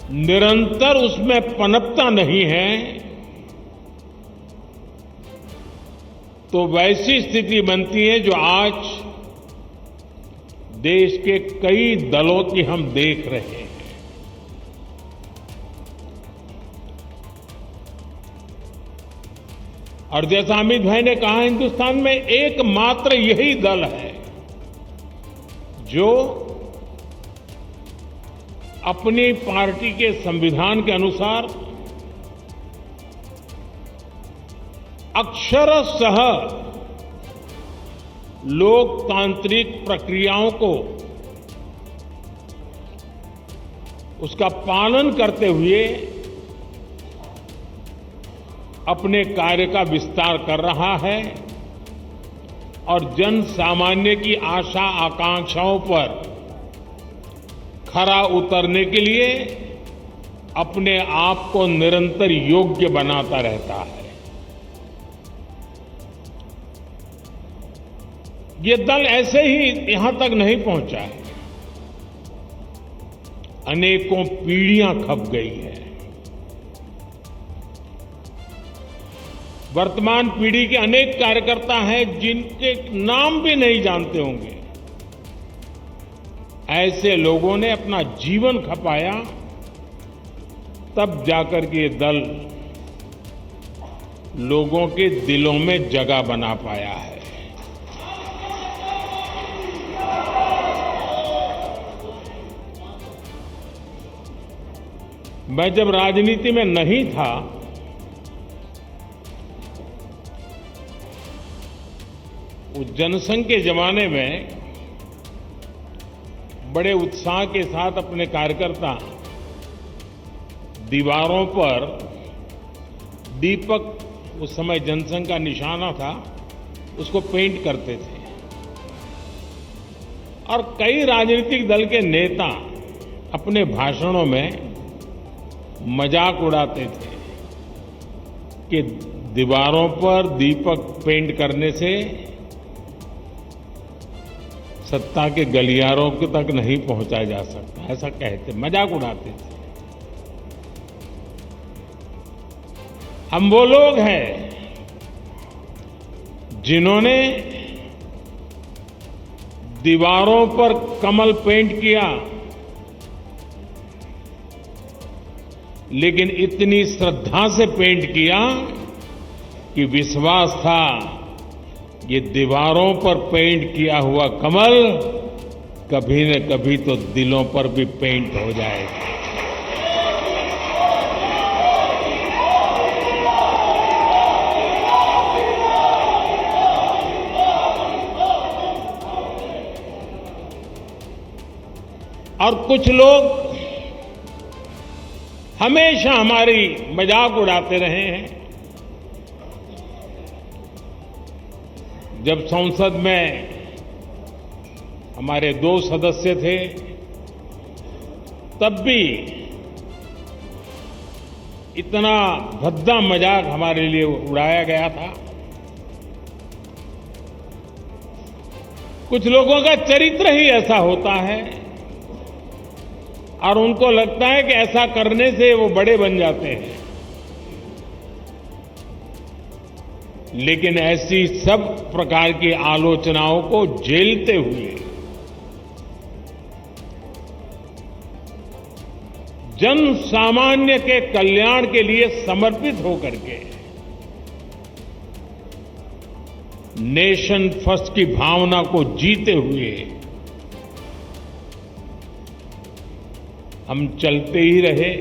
निरंतर उसमें पनपता नहीं है, तो वैसी स्थिति बनती है जो आज देश के कई दलों की हम देख रहे हैं। और जैसा अमित भाई ने कहा, हिंदुस्तान में एकमात्र यही दल है जो अपनी पार्टी के संविधान के अनुसार अक्षरशः लोकतांत्रिक प्रक्रियाओं को उसका पालन करते हुए अपने कार्य का विस्तार कर रहा है और जन सामान्य की आशा आकांक्षाओं पर खरा उतरने के लिए अपने आप को निरंतर योग्य बनाता रहता है। ये दल ऐसे ही यहां तक नहीं पहुंचा है, अनेकों पीढ़ियां खप गई है। वर्तमान पीढ़ी के अनेक कार्यकर्ता हैं जिनके नाम भी नहीं जानते होंगे। ऐसे लोगों ने अपना जीवन खपाया, तब जाकर के ये दल लोगों के दिलों में जगह बना पाया है। मैं जब राजनीति में नहीं था, उस जनसंघ के जमाने में बड़े उत्साह के साथ अपने कार्यकर्ता दीवारों पर दीपक, उस समय जनसंघ का निशाना था, उसको पेंट करते थे। और कई राजनीतिक दल के नेता अपने भाषणों में मजाक उड़ाते थे कि दीवारों पर दीपक पेंट करने से सत्ता के गलियारों तक नहीं पहुंचा जा सकता, ऐसा कहते, मजाक उड़ाते थे। हम वो लोग हैं जिन्होंने दीवारों पर कमल पेंट किया, लेकिन इतनी श्रद्धा से पेंट किया कि विश्वास था ये दीवारों पर पेंट किया हुआ कमल कभी न कभी तो दिलों पर भी पेंट हो जाएगा। और कुछ लोग हमेशा हमारी मजाक उड़ाते रहे हैं। जब संसद में हमारे 2 सदस्य थे, तब भी इतना भद्दा मजाक हमारे लिए उड़ाया गया था। कुछ लोगों का चरित्र ही ऐसा होता है और उनको लगता है कि ऐसा करने से वो बड़े बन जाते हैं। लेकिन ऐसी सब प्रकार की आलोचनाओं को झेलते हुए जन सामान्य के कल्याण के लिए समर्पित होकर के नेशन फर्स्ट की भावना को जीते हुए हम चलते ही रहे।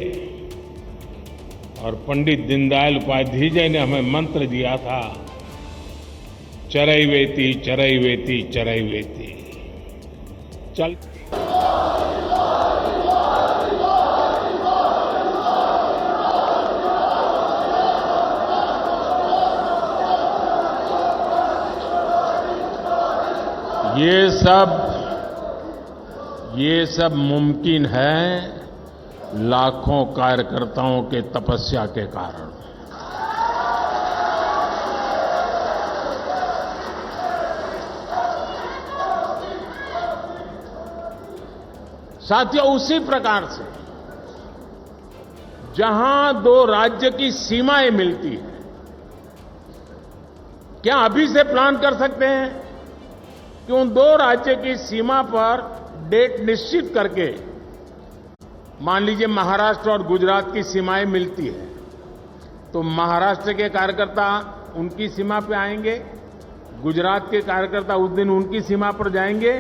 और पंडित दीनदयाल उपाध्याय जी ने हमें मंत्र दिया था, चरैवेति चरैवेति चरैवेति। चल ये सब मुमकिन है लाखों कार्यकर्ताओं के तपस्या के कारण। साथियों, उसी प्रकार से जहां दो राज्य की सीमाएं मिलती हैं, क्या अभी से प्लान कर सकते हैं कि उन दो राज्य की सीमा पर डेट निश्चित करके, मान लीजिए महाराष्ट्र और गुजरात की सीमाएं मिलती है, तो महाराष्ट्र के कार्यकर्ता उनकी सीमा पे आएंगे, गुजरात के कार्यकर्ता उस दिन उनकी सीमा पर जाएंगे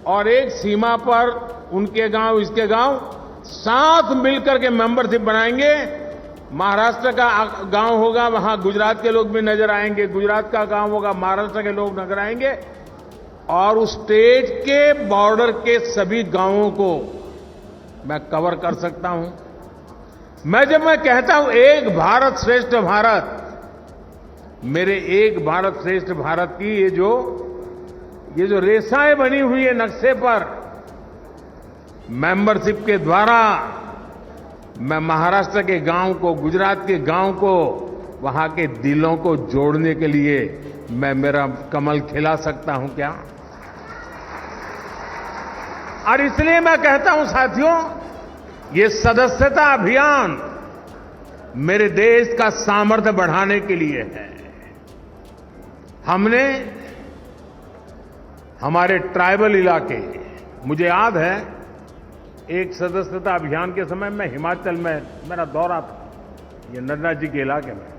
और एक सीमा पर उनके गांव इसके गांव साथ मिलकर के मेंबरशिप बनाएंगे। महाराष्ट्र का गांव होगा, वहां गुजरात के लोग भी नजर आएंगे, गुजरात का गांव होगा, महाराष्ट्र के लोग नजर आएंगे और उस स्टेट के बॉर्डर के सभी गांवों को मैं कवर कर सकता हूं। जब मैं कहता हूं एक भारत श्रेष्ठ भारत, मेरे एक भारत श्रेष्ठ भारत की ये जो रेखाएं बनी हुई है नक्शे पर, मेंबरशिप के द्वारा मैं महाराष्ट्र के गांव को, गुजरात के गांव को, वहां के दिलों को जोड़ने के लिए मैं मेरा कमल खिला सकता हूं क्या? और इसलिए मैं कहता हूं साथियों, ये सदस्यता अभियान मेरे देश का सामर्थ्य बढ़ाने के लिए है। हमने हमारे ट्राइबल इलाके, मुझे याद है एक सदस्यता अभियान के समय मैं हिमाचल में मेरा दौरा था, ये नड्डा जी के इलाके में,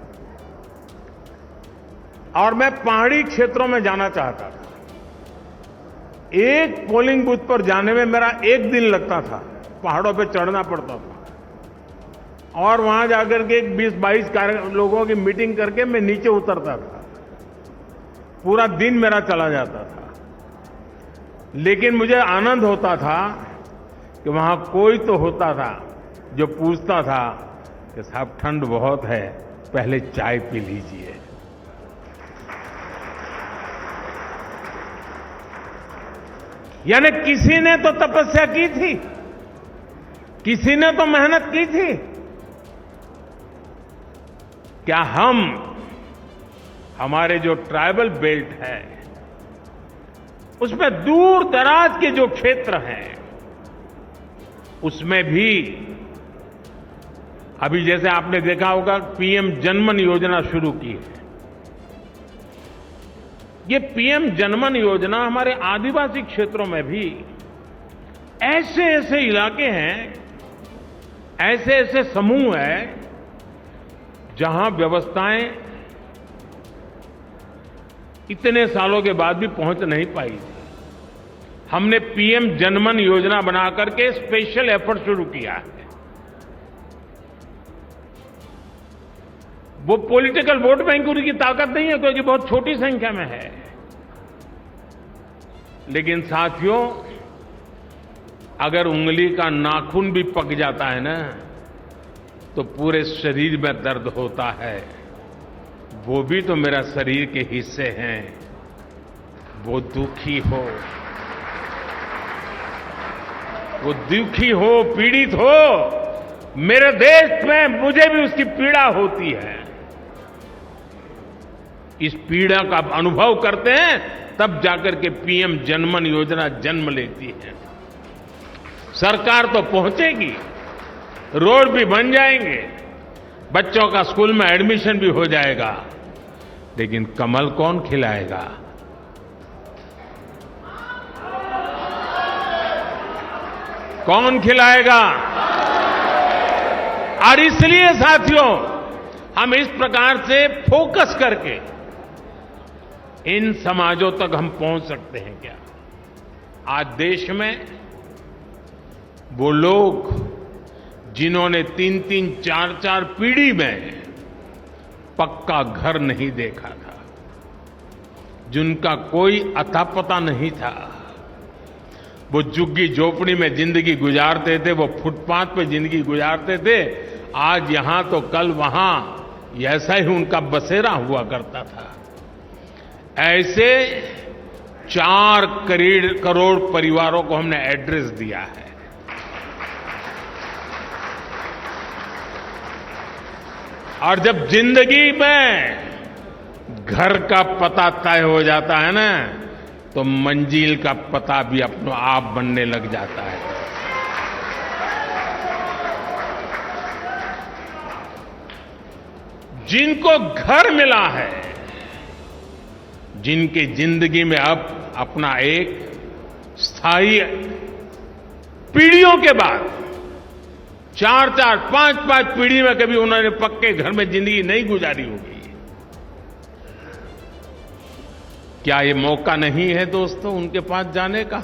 और मैं पहाड़ी क्षेत्रों में जाना चाहता था। एक पोलिंग बूथ पर जाने में मेरा एक दिन लगता था, पहाड़ों पे चढ़ना पड़ता था और वहां जाकर के 20-22 लोगों की मीटिंग करके मैं नीचे उतरता था। पूरा दिन मेरा चला जाता था, लेकिन मुझे आनंद होता था कि वहां कोई तो होता था जो पूछता था कि साहब ठंड बहुत है, पहले चाय पी लीजिए। यानी किसी ने तो तपस्या की थी, किसी ने तो मेहनत की थी। क्या हम, हमारे जो ट्राइबल बेल्ट है उसमें दूर दराज के जो क्षेत्र हैं उसमें भी अभी जैसे आपने देखा होगा पीएम जनमन योजना शुरू की है। ये पीएम जनमन योजना हमारे आदिवासी क्षेत्रों में भी ऐसे ऐसे इलाके हैं, ऐसे ऐसे समूह हैं जहां व्यवस्थाएं इतने सालों के बाद भी पहुंच नहीं पाई थी। हमने पीएम जनमन योजना बना करके स्पेशल एफर्ट शुरू किया है। वो पॉलिटिकल वोट बैंक की ताकत नहीं है क्योंकि बहुत छोटी संख्या में है, लेकिन साथियों अगर उंगली का नाखून भी पक जाता है ना तो पूरे शरीर में दर्द होता है। वो भी तो मेरा शरीर के हिस्से हैं। वो दुखी हो, वो दुखी हो, पीड़ित हो, मेरे देश में मुझे भी उसकी पीड़ा होती है। इस पीड़ा का अनुभव करते हैं तब जाकर के पीएम जनमन योजना जन्म लेती है। सरकार तो पहुंचेगी, रोड भी बन जाएंगे, बच्चों का स्कूल में एडमिशन भी हो जाएगा, लेकिन कमल कौन खिलाएगा? कौन खिलाएगा? और इसलिए साथियों हम इस प्रकार से फोकस करके इन समाजों तक हम पहुंच सकते हैं क्या? आज देश में वो लोग जिन्होंने 3-3, 4-4 पीढ़ी में पक्का घर नहीं देखा था, जिनका कोई अता पता नहीं था, वो झुग्गी झोपड़ी में जिंदगी गुजारते थे, वो फुटपाथ पे जिंदगी गुजारते थे, आज यहां तो कल वहां, ऐसा ही उनका बसेरा हुआ करता था। ऐसे 4 करोड़ परिवारों को हमने एड्रेस दिया है। और जब जिंदगी में घर का पता तय हो जाता है ना तो मंजिल का पता भी अपने आप बनने लग जाता है। जिनको घर मिला है, जिनकी जिंदगी में अब अपना एक स्थायी, पीढ़ियों के बाद 4-4, 5-5 पीढ़ी में कभी उन्होंने पक्के घर में जिंदगी नहीं गुजारी होगी, क्या ये मौका नहीं है दोस्तों उनके पास जाने का?